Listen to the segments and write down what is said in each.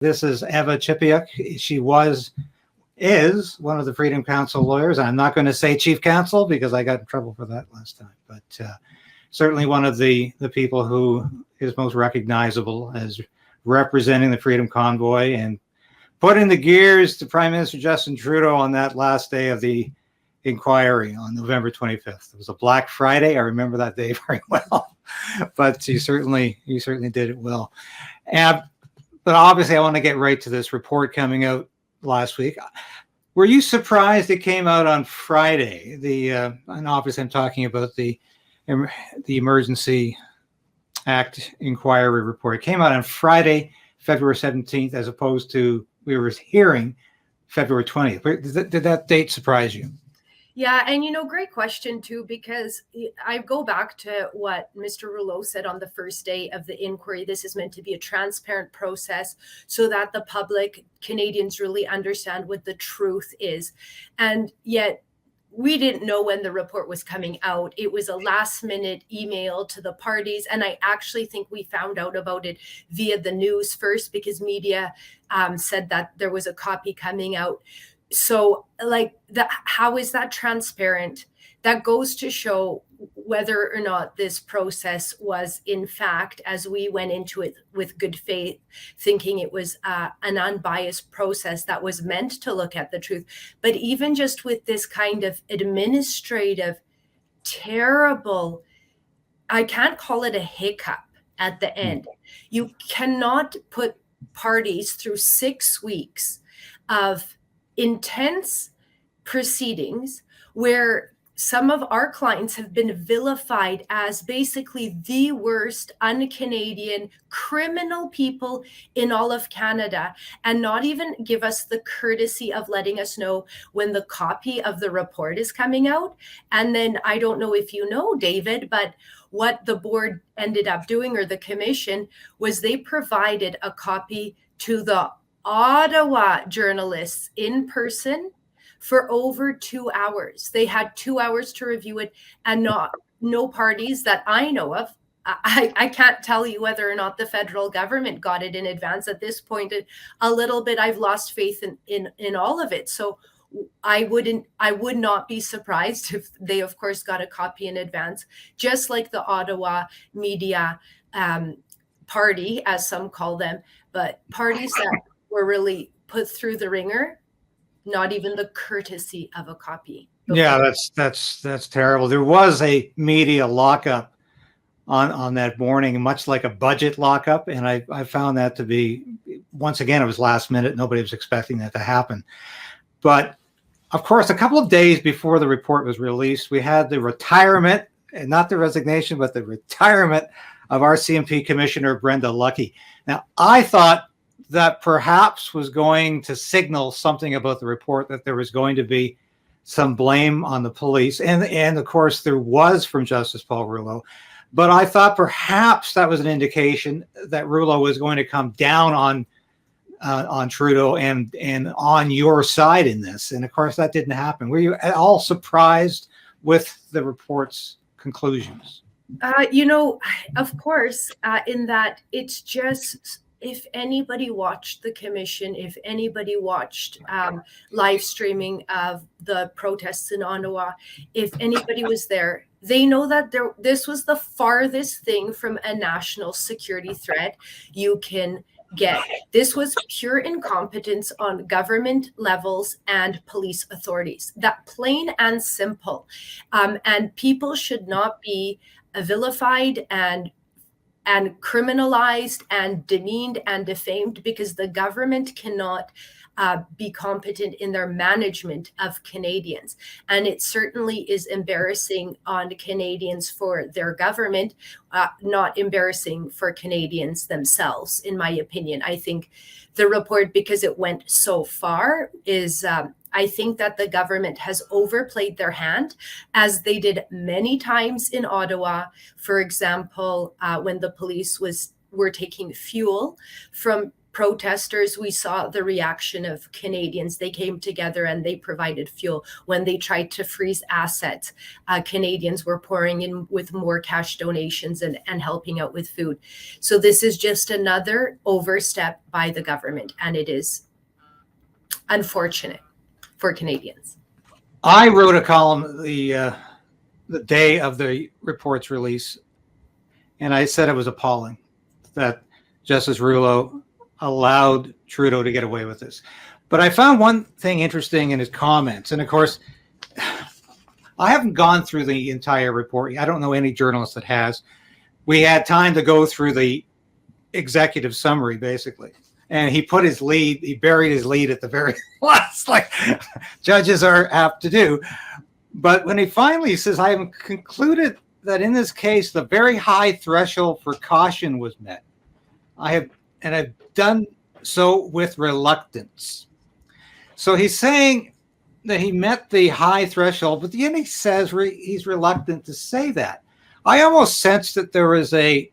This is Eva Chipiuk. She is one of the Freedom Council lawyers. I'm not going to say chief counsel because I got in trouble for that last time, but certainly one of the people who is most recognizable as representing the Freedom Convoy and putting the gears to Prime Minister Justin Trudeau on that last day of the inquiry on November 25th. It was a Black Friday. I remember that day very well, but you certainly did it well. But obviously, I want to get right to this report coming out last week. Were you surprised it came out on Friday? And obviously, I'm talking about the Emergency Act Inquiry report. It came out on Friday, February 17th, as opposed to we were hearing February 20th. Did that date surprise you? Yeah, and great question too, because I go back to what Mr. Rouleau said on the first day of the inquiry. This is meant to be a transparent process so that the public, Canadians, really understand what the truth is. And yet we didn't know when the report was coming out. It was a last minute email to the parties. And I actually think we found out about it via the news first because media said that there was a copy coming out. So how is that transparent? That goes to show whether or not this process was, in fact, as we went into it with good faith, thinking it was an unbiased process that was meant to look at the truth. But even just with this kind of administrative, terrible, I can't call it a hiccup at the end. You cannot put parties through 6 weeks of intense proceedings where some of our clients have been vilified as basically the worst un-Canadian criminal people in all of Canada, and not even give us the courtesy of letting us know when the copy of the report is coming out. And then I don't know if you know, David, but what the board ended up doing, or the commission, was they provided a copy to the Ottawa journalists in person for over 2 hours. They had 2 hours to review it, and no parties that I know of. I can't tell you whether or not the federal government got it in advance at this point. A little bit, I've lost faith in all of it. So I would not be surprised if they, of course, got a copy in advance, just like the Ottawa media party, as some call them, but parties that were really put through the ringer, not even the courtesy of a copy. Yeah, that's terrible. There was a media lockup on that morning, much like a budget lockup, and I found that to be, once again, it was last minute. Nobody was expecting that to happen. But of course, a couple of days before the report was released, we had the retirement, and not the resignation, but the retirement of our CMP Commissioner Brenda Lucki. Now, I thought that perhaps was going to signal something about the report, that there was going to be some blame on the police. And of course, there was from Justice Paul Rouleau. But I thought perhaps that was an indication that Rouleau was going to come down on Trudeau and on your side in this. And of course, that didn't happen. Were you at all surprised with the report's conclusions? Of course, in that it's just, if anybody watched the commission, if anybody watched live streaming of the protests in Ottawa, if anybody was there, they know that this was the farthest thing from a national security threat you can get. This was pure incompetence on government levels and police authorities. That plain and simple. And people should not be vilified and criminalized and demeaned and defamed because the government cannot be competent in their management of Canadians. And it certainly is embarrassing on Canadians for their government, not embarrassing for Canadians themselves, in my opinion. I think the report, because it went so far, is I think that the government has overplayed their hand, as they did many times in Ottawa. For example, when the police were taking fuel from protesters, we saw the reaction of Canadians. They came together and they provided fuel. When they tried to freeze assets, Canadians were pouring in with more cash donations and helping out with food. So this is just another overstep by the government, and it is unfortunate for Canadians. I wrote a column the day of the report's release, and I said it was appalling that Justice Rouleau allowed Trudeau to get away with this. But I found one thing interesting in his comments. And of course, I haven't gone through the entire report. I don't know any journalist that has. We had time to go through the executive summary, basically. And he put his lead, he buried his lead at the very last, like judges are apt to do. But when he finally says, I have concluded that in this case, the very high threshold for caution was met. I've done so with reluctance. So he's saying that he met the high threshold, but then he says he's reluctant to say that. I almost sensed that that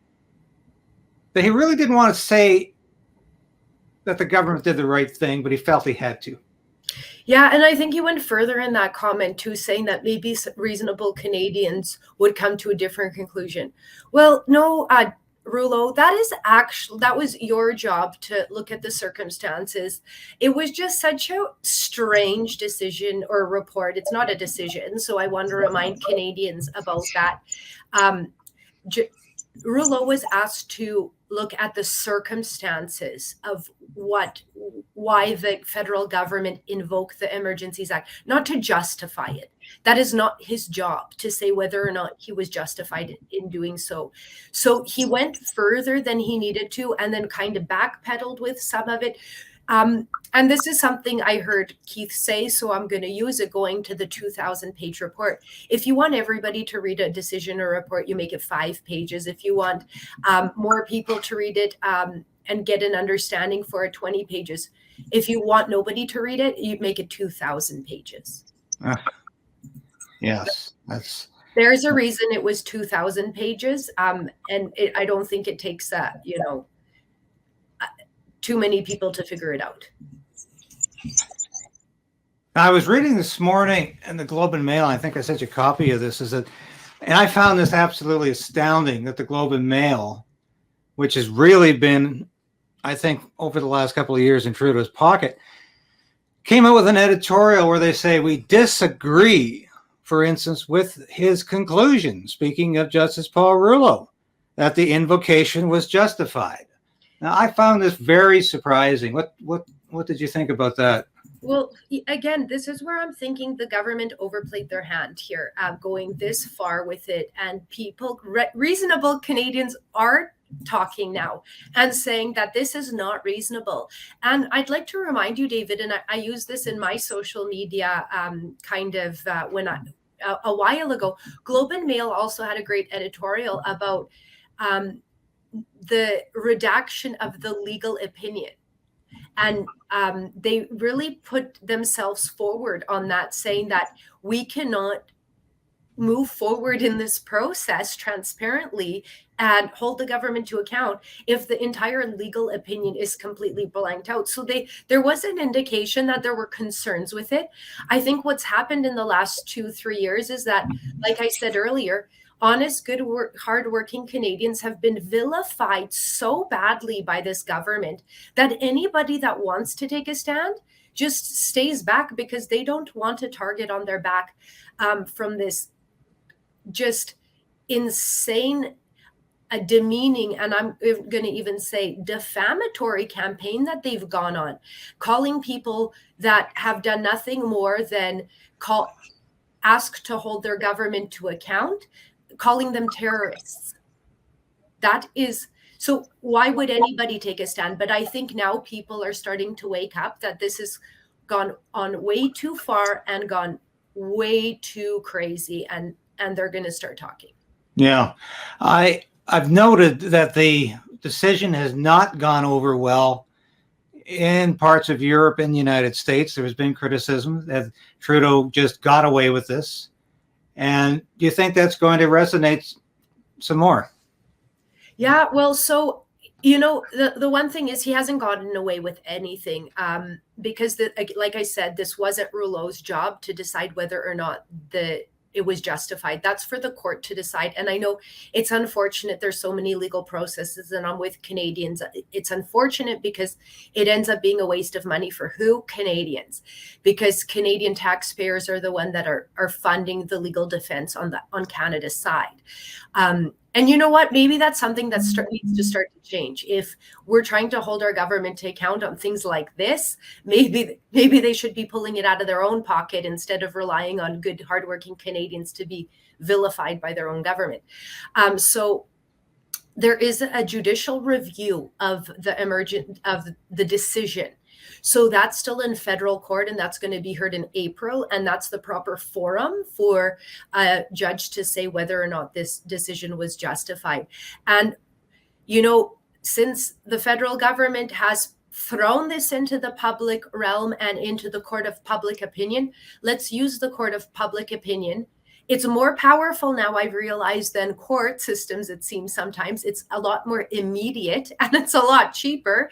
he really didn't want to say that the government did the right thing, but he felt he had to. Yeah, and I think he went further in that comment too, saying that maybe reasonable Canadians would come to a different conclusion. Well, no, Rouleau, that was your job to look at the circumstances. It was just such a strange decision or report. It's not a decision, so I want to remind Canadians about that. Rouleau was asked to look at the circumstances of why the federal government invoked the Emergencies Act, not to justify it. That is not his job to say whether or not he was justified in doing so. So he went further than he needed to and then kind of backpedaled with some of it. And this is something I heard Keith say, so I'm going to use it going to the 2,000-page report. If you want everybody to read a decision or report, you make it 5 pages. If you want more people to read it and get an understanding for it, 20 pages. If you want nobody to read it, you make it 2,000 pages. Yes, there's a reason it was 2,000 pages, and I don't think it takes too many people to figure it out. I was reading this morning in the Globe and Mail. I think I sent you a copy of this. And I found this absolutely astounding that the Globe and Mail, which has really been, I think, over the last couple of years in Trudeau's pocket, came out with an editorial where they say we disagree, for instance, with his conclusion, speaking of Justice Paul Rouleau, that the invocation was justified. Now, I found this very surprising. What did you think about that? Well, again, this is where I'm thinking the government overplayed their hand here, going this far with it. And people, reasonable Canadians, are talking now and saying that this is not reasonable. And I'd like to remind you, David, and I use this in my social media a while ago, Globe and Mail also had a great editorial about the redaction of the legal opinion. And they really put themselves forward on that, saying that we cannot move forward in this process transparently and hold the government to account if the entire legal opinion is completely blanked out. So there was an indication that there were concerns with it. I think what's happened in the last 2-3 years is that, like I said earlier, honest, good, hardworking Canadians have been vilified so badly by this government that anybody that wants to take a stand just stays back because they don't want a target on their back from this just insane, demeaning, and I'm going to even say defamatory campaign that they've gone on, calling people that have done nothing more than ask to hold their government to account, calling them terrorists. That is, so why would anybody take a stand? But I think now people are starting to wake up that this has gone on way too far and gone way too crazy, and they're going to start talking. Yeah, I've noted that the decision has not gone over well in parts of Europe and the United States. There has been criticism that Trudeau just got away with this. And do you think that's going to resonate some more? Yeah, well, so The one thing is he hasn't gotten away with anything, because like I said, this wasn't Rouleau's job to decide whether or not it was justified. That's for the court to decide. And I know it's unfortunate there's so many legal processes, and I'm with Canadians. It's unfortunate because it ends up being a waste of money for who? Canadians, because Canadian taxpayers are the one that are funding the legal defense on Canada's side. And you know what? Maybe that's something that needs to start to change. If we're trying to hold our government to account on things like this, maybe they should be pulling it out of their own pocket instead of relying on good, hardworking Canadians to be vilified by their own government. So there is a judicial review of the decision. So that's still in federal court, and that's going to be heard in April. And that's the proper forum for a judge to say whether or not this decision was justified. And, since the federal government has thrown this into the public realm and into the court of public opinion, let's use the court of public opinion. It's more powerful now, I've realized, than court systems, it seems sometimes. It's a lot more immediate and it's a lot cheaper.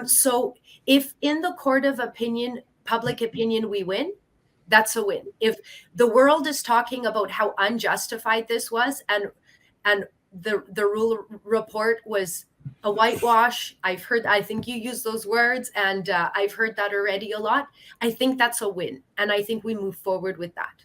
So if in the court of opinion, public opinion, we win, that's a win. If the world is talking about how unjustified this was, and the rule report was a whitewash, I think you use those words, and I've heard that already a lot. I think that's a win, and I think we move forward with that.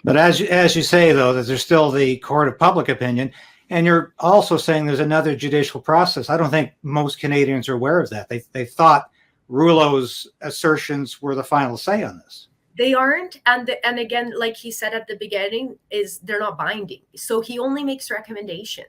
But as you say, though, that there's still the court of public opinion, and you're also saying there's another judicial process. I don't think most Canadians are aware of that. They thought Rouleau's assertions were the final say on this. They aren't, and again, like he said at the beginning, they're not binding. So he only makes recommendations.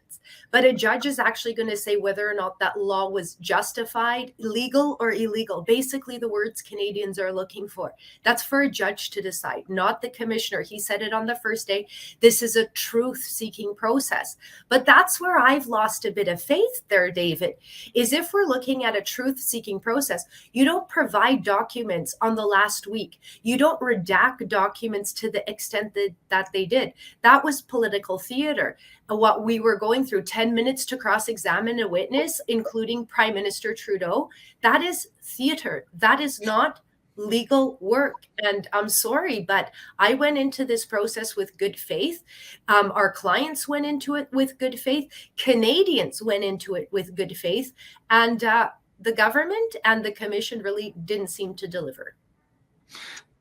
But a judge is actually going to say whether or not that law was justified, legal or illegal. Basically, the words Canadians are looking for. That's for a judge to decide, not the commissioner. He said it on the first day. This is a truth-seeking process. But that's where I've lost a bit of faith there, David, is if we're looking at a truth-seeking process, you don't provide documents on the last week. You don't redact documents to the extent that they did. That was political theater. What we were going through, 10 minutes to cross-examine a witness, including Prime Minister Trudeau, that is theater. That is not legal work. And I'm sorry, but I went into this process with good faith. Our clients went into it with good faith. Canadians went into it with good faith. And the government and the commission really didn't seem to deliver.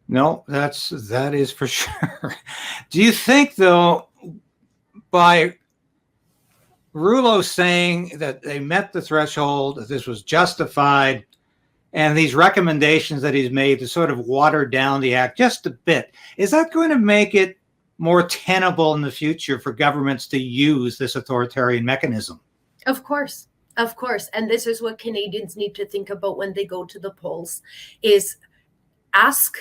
No, that is for sure. Do you think, though, by Rouleau saying that they met the threshold, that this was justified, and these recommendations that he's made to sort of water down the act just a bit, is that going to make it more tenable in the future for governments to use this authoritarian mechanism? Of course. Of course. And this is what Canadians need to think about when they go to the polls, is ask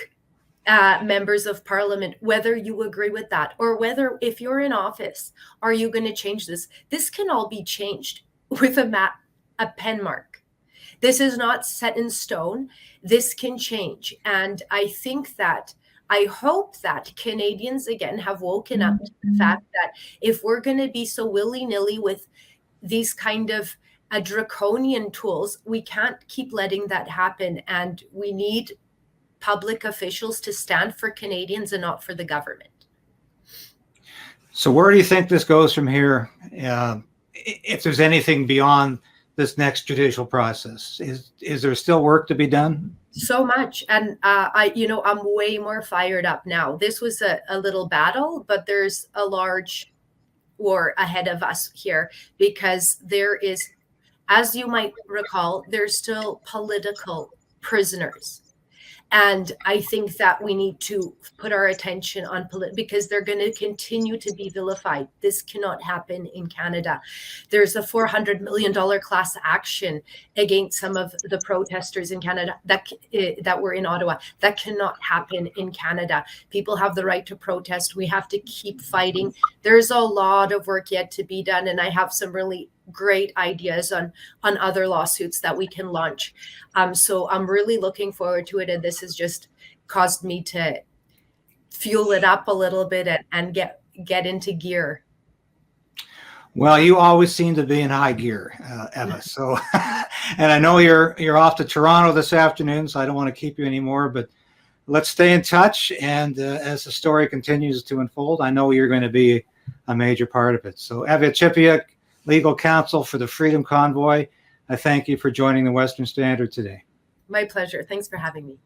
members of parliament whether you agree with that, or whether, if you're in office, are you going to change this? This can all be changed with a pen mark. This is not set in stone. This can change. And I hope that Canadians, again, have woken up to the fact that if we're going to be so willy-nilly with these kind of draconian tools, we can't keep letting that happen. And we need public officials to stand for Canadians and not for the government. So where do you think this goes from here? If there's anything beyond this next judicial process, is there still work to be done? So much. And I'm way more fired up now. This was a little battle, but there's a large war ahead of us here, because there is, as you might recall, there's still political prisoners. And I think that we need to put our attention on because they're going to continue to be vilified. This cannot happen in Canada. There's a $400 million class action against some of the protesters in Canada that were in Ottawa. That cannot happen in Canada. People have the right to protest. We have to keep fighting. There's a lot of work yet to be done, and I have some really great ideas on other lawsuits that we can launch. So I'm really looking forward to it. And this has just caused me to fuel it up a little bit and get into gear. Well, you always seem to be in high gear, Eva. So, and I know you're off to Toronto this afternoon, so I don't want to keep you anymore. But let's stay in touch, and as the story continues to unfold, I know you're going to be a major part of it. So, Eva Chipiuk, legal counsel for the Freedom Convoy, I thank you for joining the Western Standard today. My pleasure. Thanks for having me.